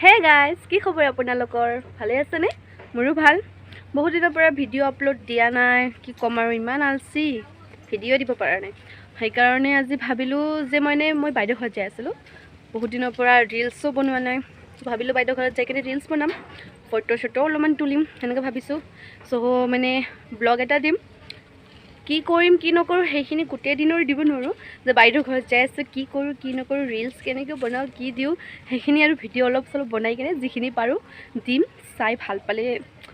Hey guys, কি খবৰ আপোনালোকৰ? ভালে আছেনে? মোৰো ভাল। বহুত দিনৰ পৰা ভিডিঅ' আপলোড দিয়া নাই, কি ক'ম আৰু ইমান আলচি, ভিডিঅ' দিব পৰা নাই। সেইকাৰণে আজি ভাবিলোঁ যে মই বাইদেউ ঘৰত যাই আছিলোঁ। বহুত দিনৰ পৰা ৰিলছো বনোৱা নাই, ভাবিলোঁ বাইদেউ ঘৰত যাই কিনে ৰিলছ বনাম, ফটো অলপমান তুলিম সেনেকৈ ভাবিছোঁ। ব্লগ এটা দিম। কি কৰিম কি নকৰোঁ সেইখিনি গোটেই দিনৰ দিব নোৱাৰোঁ, যে বাইদেউৰ ঘৰত যাই আছোঁ কি কৰোঁ কি নকৰোঁ, ৰিলছ কেনেকৈ বনাওঁ কি দিওঁ সেইখিনি আৰু ভিডিঅ' অলপ চলপ বনাই কিনে যিখিনি পাৰোঁ দিম। চাই ভাল পালে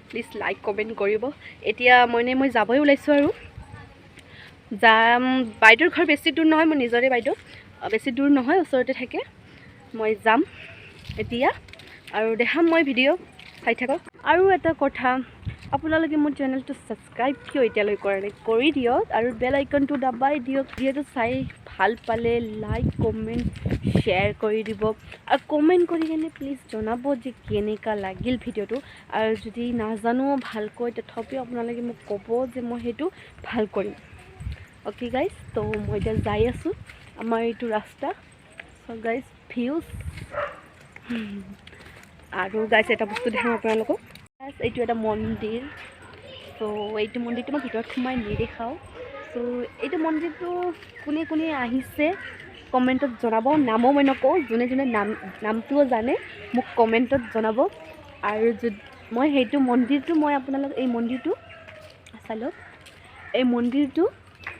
প্লিজ লাইক কমেণ্ট কৰিব। এতিয়া মই যাবই ওলাইছোঁ আৰু যাম। বাইদেউৰ ঘৰ বেছি দূৰ নহয়, মোৰ নিজৰে বাইদেউ, বেছি দূৰ নহয়, ওচৰতে থাকে। মই যাম এতিয়া আৰু দেখাম মই ভিডিঅ', চাই থাকক। আৰু এটা কথা, আপোনালোকে মোৰ চেনেলটো ছাবস্ক্ৰাইব কিয় এতিয়ালৈ কৰা নাই, কৰি দিয়ক আৰু বেল আইকনটো দাবাই দিয়ক। যিহেতু চাই ভাল পালে লাইক কমেণ্ট শ্বেয়াৰ কৰি দিব আৰু কমেণ্ট কৰি কিনে প্লিজ জনাব যে কেনেকুৱা লাগিল ভিডিঅ'টো। আৰু যদি নাজানো ভালকৈ তথাপিও আপোনালোকে মোক ক'ব যে মই সেইটো ভাল কৰিম। অ'কে গাইজ, তো মই এতিয়া যাই আছোঁ আমাৰ এইটো ৰাস্তা। চ' গাইজ ভিউজ আৰু গাইজ এটা বস্তু দেখাম আপোনালোকক। এইটো এটা মন্দিৰ। চ' এইটো মন্দিৰটো মই ভিতৰত সোমাই নেদেখাওঁ। চ' এইটো মন্দিৰটো কোনে কোনে আহিছে কমেণ্টত জনাব। নামো মই নকওঁ, যোনে যোনে নামটোও জানে মোক কমেণ্টত জনাব। আৰু মই সেইটো মন্দিৰটো এই মন্দিৰটো চাই লওক। এই মন্দিৰটো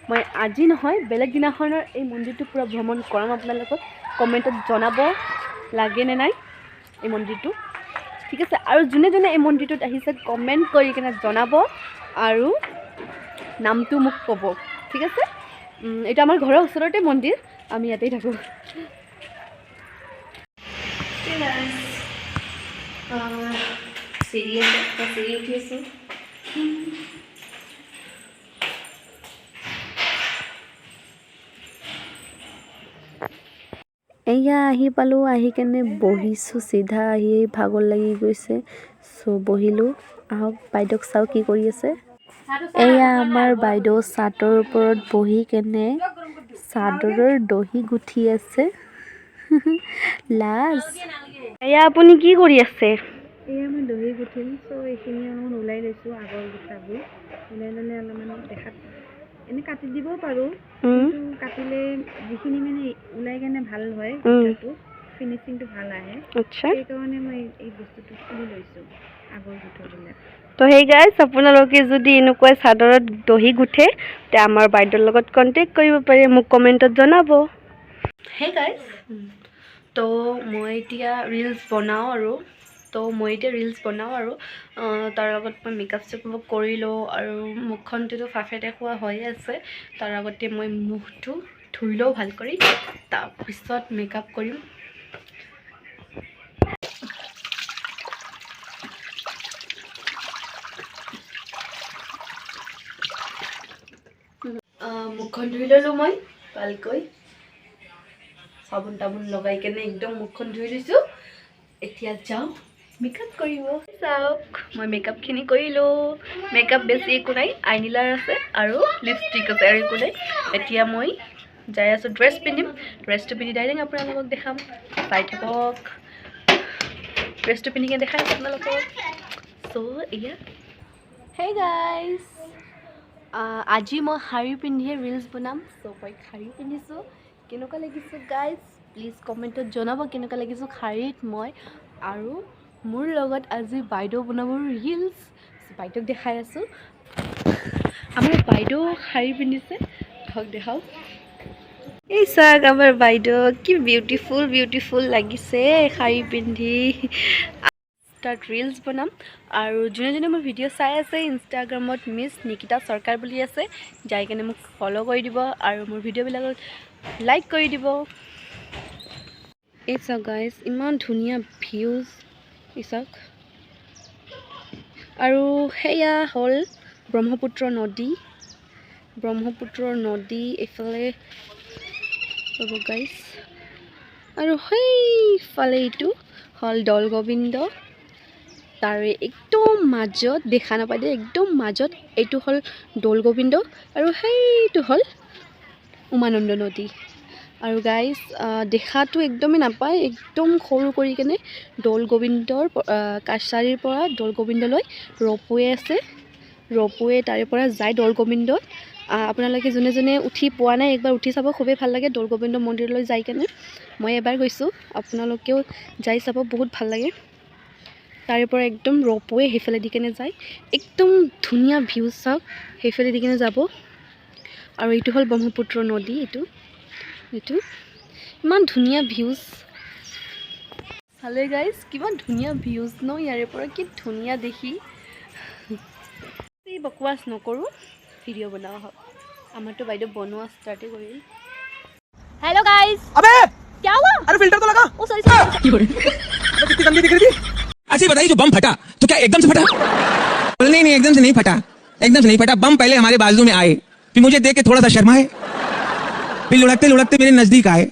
মই আজি নহয় বেলেগ দিনাখনৰ এই মন্দিৰটো পূৰা ভ্ৰমণ কৰাম আপোনালোকক। কমেণ্টত জনাব লাগেনে নাই এই মন্দিৰটো, ঠিক আছে? আৰু যোনে যোনে এই মন্দিৰটোত আহিছে কমেণ্ট কৰি কিনে জনাব আৰু নামটো মোক ক'ব, ঠিক আছে? এইটো আমাৰ ঘৰৰ ওচৰতে মন্দিৰ, আমি ইয়াতেই থাকোঁ। চিৰি উঠি আছোঁ। এয়া আহি পালোঁ, আহি কেনে বহিছোঁ। চিধা আহি ভাগৰ লাগি গৈছে, চ' বহিলোঁ। আহক বাইদেউক চাওঁ কি কৰি আছে। এয়া আমাৰ বাইদেউ চাদৰ ওপৰত বহি কেনে চাদৰৰ দহি গুঠি আছে। লাজ। এয়া আপুনি কি কৰি আছে? এয়া মই দহি গুঠিম। চ' এইখিনি অলপমান ওলাই লৈছোঁ, আগৰ গোটাবোৰ ওলাই ল'লে অলপমান দেখাত এনে কাটি দিব পাৰোঁ, কিন্তু কাটিলে যিখিনি ওলাই কেনে ভাল হয়, গোটাটো ফিনিচিংটো ভাল আহে। আচ্ছা, সেইকাৰণে মই এই বস্তুটো খুলি লৈছোঁ আগৰ গোটাবিলাক। তো সেই গাইজ, আপোনালোকে যদি এনেকুৱা চাদৰত দহি গুঠে তে আমাৰ বাইদেউৰ লগত কণ্টেক্ট কৰিব পাৰে, মোক কমেণ্টত জনাব। সেই গাইজ, তো মই এতিয়া ৰিলছ বনাওঁ আৰু তাৰ লগত মই মেকআপ চেকআপ কৰি লওঁ আৰু মুখখনটোতো ফাফে দেখুওৱা হৈয়ে আছে। তাৰ আগতে মই মুখটো ধুই লওঁ ভাল কৰি, তাৰপিছত মেকআপ কৰিম। মুখখন ধুই ল'লোঁ মই ভালকৈ, চাবোন তাবোন লগাই কেনে একদম মুখখন ধুই লৈছোঁ। এতিয়া যাওঁ মেকআপ কৰিব। চাওক মই মেকআপখিনি কৰিলোঁ। মেকআপ বেছি একো নাই, আইনিলাৰ আছে আৰু লিপষ্টিক আছে আৰু একো নাই। এতিয়া মই যাই আছোঁ, ড্ৰেছ পিন্ধিম। ড্ৰেছটো পিন্ধি ডাইৰেক্ট আপোনালোকক দেখাম, চাই থাকক। ড্ৰেছটো পিন্ধিকে দেখাই আপোনালোকক। চ' এয়া হেই গাইজ, আজি মই শাৰী পিন্ধিয়ে ৰিলছ বনাম। চ' মই শাৰী পিন্ধিছোঁ, কেনেকুৱা লাগিছোঁ গাইজ প্লিজ কমেণ্টত জনাব কেনেকুৱা লাগিছোঁ শাৰীত মই। আৰু মোৰ লগত আজি বাইদেউ বনাব ৰিলছ। বাইদেউক দেখাই আছোঁ। আমাৰ বাইদেউ শাৰী পিন্ধিছে, দেখাওক। এই চাওক আমাৰ বাইদেউ কি বিউটিফুল লাগিছে শাৰী পিন্ধি। তাত ৰিলছ বনাম আৰু যোনে যোনে মোৰ ভিডিঅ' চাই আছে ইনষ্টাগ্ৰামত মিছ নিকিতা চৰকাৰ বুলি আছে, যাই কেনে মোক ফ'ল' কৰি দিব আৰু মোৰ ভিডিঅ'বিলাকক লাইক কৰি দিব। এই চাওক গাইজ, ইমান ধুনীয়া ভিউজ, এই চাওক। আৰু সেয়া হ'ল ব্ৰহ্মপুত্ৰ নদী এইফালে ৰ'ব গাইজ। আৰু সেইফালে এইটো হ'ল দৌল গোবিন্দ, তাৰে একদম মাজত দেখা নাপায় দেই, একদম মাজত এইটো হ'ল দৌল গোবিন্দ আৰু সেইটো হ'ল উমানন্দ নদী। আৰু গাইজ দেখাটো একদমেই নাপায়, একদম সৰু কৰি কেনে দৌল গোবিন্দৰ কাছাৰীৰ পৰা দৌল গোবিন্দলৈ ৰ'পৱে আছে। ৰ'পৱে তাৰে পৰা যায় দৌল গোবিন্দত। আপোনালোকে যোনে যোনে উঠি পোৱা নাই একবাৰ উঠি চাব, খুবেই ভাল লাগে দৌল গোবিন্দ মন্দিৰলৈ যাই কেনে। মই এবাৰ গৈছোঁ, আপোনালোকেও যাই চাব, বহুত ভাল লাগে। তাৰে পৰা একদম ৰ'পৱে সেইফালে দি কেনে যায়, একদম ধুনীয়া ভিউ চাওক, সেইফালে দি কেনে যাব। আৰু এইটো হ'ল ব্ৰহ্মপুত্ৰ নদী। এইটো ইমান ধুনীয়া ভিউজ চালে গাইজ, কিমান ধুনীয়া ভিউজ ন ইয়াৰে পৰা, কি ধুনীয়া দেখি। বকৱাছ নকৰোঁ, ভিডিঅ' বনাওঁ হওক। আমাৰতো বাইদেউ বনোৱা ষ্টাৰ্টে কৰিল। Hello guys. अबे क्या हुआ? अरे फिल्टर तो लगा। ओ सॉरी सॉरी। कितनी गंदी दिख रही थी। अच्छा बताइए, जो बम फटा तो क्या एकदम से फटा? नहीं नहीं, एकदम से नहीं फटा, एकदम से नहीं फटा। बम पहले हमारे बाजू में आए, फिर मुझे देख के थोड़ा सा शर्माए, फिर लुढ़कते लुढ़कते मेरे नजदीक आए,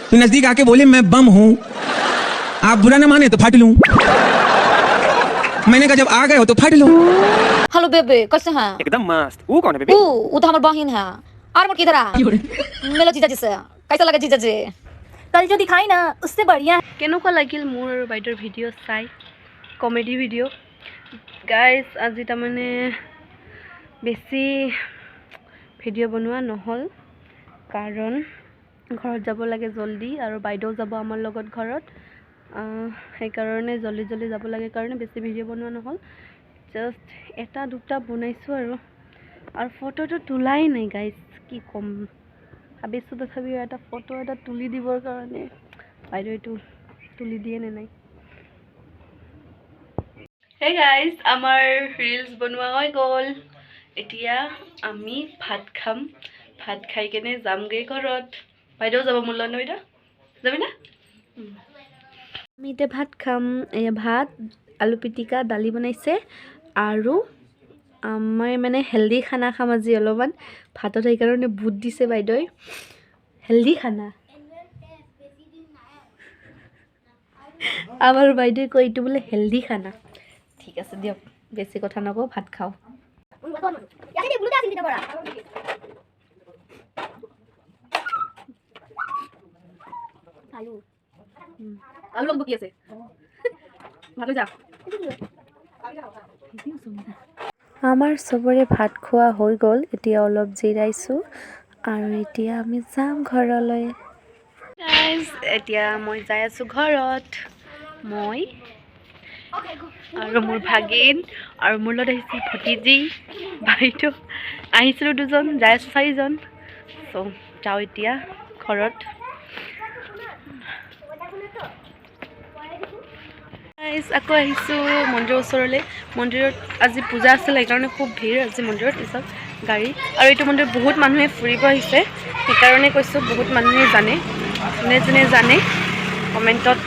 फिर नजदीक आके बोले मैं बम हूँ, आप बुरा ना माने तो फट लूं। मैंने कहा जब आ गए हो तो फट लो। हेलो बेबे, कैसे हैं? एकदम मस्त। वो कौन है बेबी? वो तो हमारी बहन है। और मोर किधर है? मिलो जीजा जी से। कैसा लगा जीजा जी? कल जो दिखाई ना उससे बढ़िया है। কেনেকুৱা লাগিল মোৰ আৰু বাইদেউৰ ভিডিঅ' চাই, কমেডি ভিডিঅ'। গাইজ আজি তাৰমানে বেছি ভিডিঅ' বনোৱা নহ'ল, কাৰণ ঘৰত যাব লাগে জল্দি, আৰু বাইদেউ যাব আমাৰ লগত ঘৰত। সেইকাৰণে জল্দি জল্দি যাব লাগে কাৰণে বেছি ভিডিঅ' বনোৱা নহ'ল। জাষ্ট এটা দুটা বনাইছোঁ আৰু ফটোটো তোলাই নাই গাইজ, কি ক'ম। ভাবিছোঁ তথাপিও এটা ফটো এটা তুলি দিবৰ কাৰণে, বাইদেউ এইটো তুলি দিয়ে নে নাই। হে গাইজ, আমাৰ ৰিলছ বনোৱা হৈ গ'ল। এতিয়া আমি ভাত খাম, ভাত খাই কেনে যামগৈ ঘৰত। বাইদেউ যাব মোৰ লগত ন, বাইদেউ যাবি না? আমি এতিয়া ভাত খাম। এয়া ভাত, আলু পিটিকা, দালি বনাইছে, আৰু আমাৰ মানে হেল্ডি খানা খাম আজি অলপমান ভাতত, সেইকাৰণে বুট দিছে বাইদেউই। হেল্ডি খানা আমাৰ বাইদেউৱে কয় এইটো বোলে হেল্ডি খানা। ঠিক আছে দিয়ক, বেছি কথা নকওঁ, ভাত খাওঁ। আলু বকি আছে ভাত যা। আমাৰ চবৰে ভাত খোৱা হৈ গ'ল, এতিয়া অলপ জিৰাইছোঁ, আৰু এতিয়া আমি যাম ঘৰলৈ। এতিয়া মই যাই আছোঁ ঘৰত, মই আৰু মোৰ ভাগিন, আৰু মোৰ লগত আহিছিল ভতিজী, বাইদেউ, আহিছিলোঁ দুজন, যাই আছোঁ চাৰিজন। চ' যাওঁ এতিয়া ঘৰত। আকৌ আহিছোঁ মন্দিৰৰ ওচৰলৈ। মন্দিৰত আজি পূজা আছিল, সেইকাৰণে খুব ভিৰ আজি মন্দিৰত। পিছত গাড়ী, আৰু এইটো মন্দিৰত বহুত মানুহে ফুৰিব আহিছে, সেইকাৰণে কৈছোঁ বহুত মানুহে জানে। যোনে যোনে জানে কমেণ্টত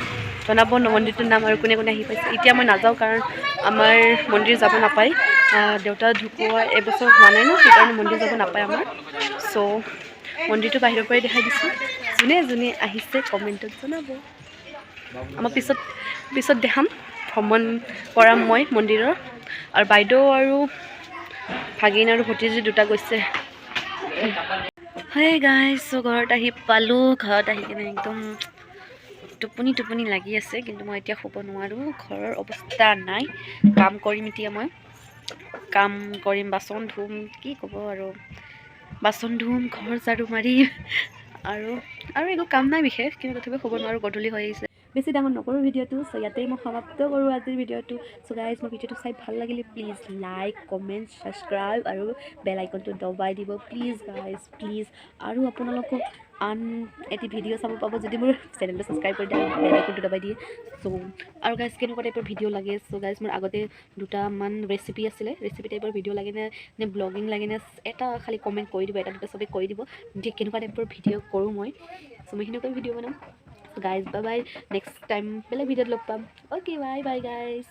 জনাব মন্দিৰটোৰ নাম আৰু কোনে কোনে আহি পাইছে। এতিয়া মই নাযাওঁ, কাৰণ আমাৰ মন্দিৰ যাব নাপায়, দেউতা ঢুকোৱা এবছৰ হোৱা নাই ন, সেইকাৰণে মন্দিৰ যাব নাপায় আমাৰ। চ' মন্দিৰটো বাহিৰৰ পৰাই দেখাই দিছোঁ, যোনে যোনে আহিছে কমেণ্টত জনাব। আমাৰ পিছত দেখাম, ভ্ৰমণ কৰাম মই মন্দিৰৰ। আৰু বাইদেউ আৰু ভাগিন আৰু ভতিজী দুটা গৈছে। হয় গাইজ, চ' ঘৰত আহি পালোঁ। ঘৰত আহি কিনে একদম টোপনি লাগি আছে, কিন্তু মই এতিয়া শুব নোৱাৰোঁ, ঘৰৰ অৱস্থা নাই। কাম কৰিম এতিয়া, মই কাম কৰিম, বাচন ধুম, কি ক'ব আৰু, বাচন ধুম, ঘৰ ঝাৰু মাৰিম, আৰু একো কাম নাই বিশেষ, কিন্তু তথাপিও শুব নোৱাৰোঁ, গধূলি হৈ আহিছে। বেছি ডাঙৰ নকৰোঁ ভিডিঅ'টো, চ' ইয়াতেই মই সমাপ্ত কৰোঁ আজিৰ ভিডিঅ'টো। চ' গাইজ, মোৰ ভিডিঅ'টো চাই ভাল লাগিলে প্লিজ লাইক, কমেণ্ট, ছাবস্ক্ৰাইব আৰু বেল আইকনটো দবাই দিব প্লিজ গাইজ, প্লিজ। আৰু আপোনালোকক আন এটি ভিডিঅ' চাব পাব যদি মোৰ চেনেলটো ছাবস্ক্ৰাইব কৰি দিয়ে, বেল আইকনটো দবাই দিয়ে। চ' আৰু গাইজ, কেনেকুৱা টাইপৰ ভিডিঅ' লাগে? চ' গাইজ, মোৰ আগতে দুটামান ৰেচিপি আছিলে, ৰেচিপি টাইপৰ ভিডিঅ' লাগে নে ব্লগিং লাগে নে, এটা খালি কমেণ্ট কৰি দিব, এটা দুটা চবেই কৰি দিব যে কেনেকুৱা টাইপৰ ভিডিঅ' কৰোঁ মই। চ' মই সেনেকুৱা ভিডিঅ' বনাম। Guys bye bye, next time বেলেগ ভিডিঅ'ত লগ পাম। Okay, bye bye guys.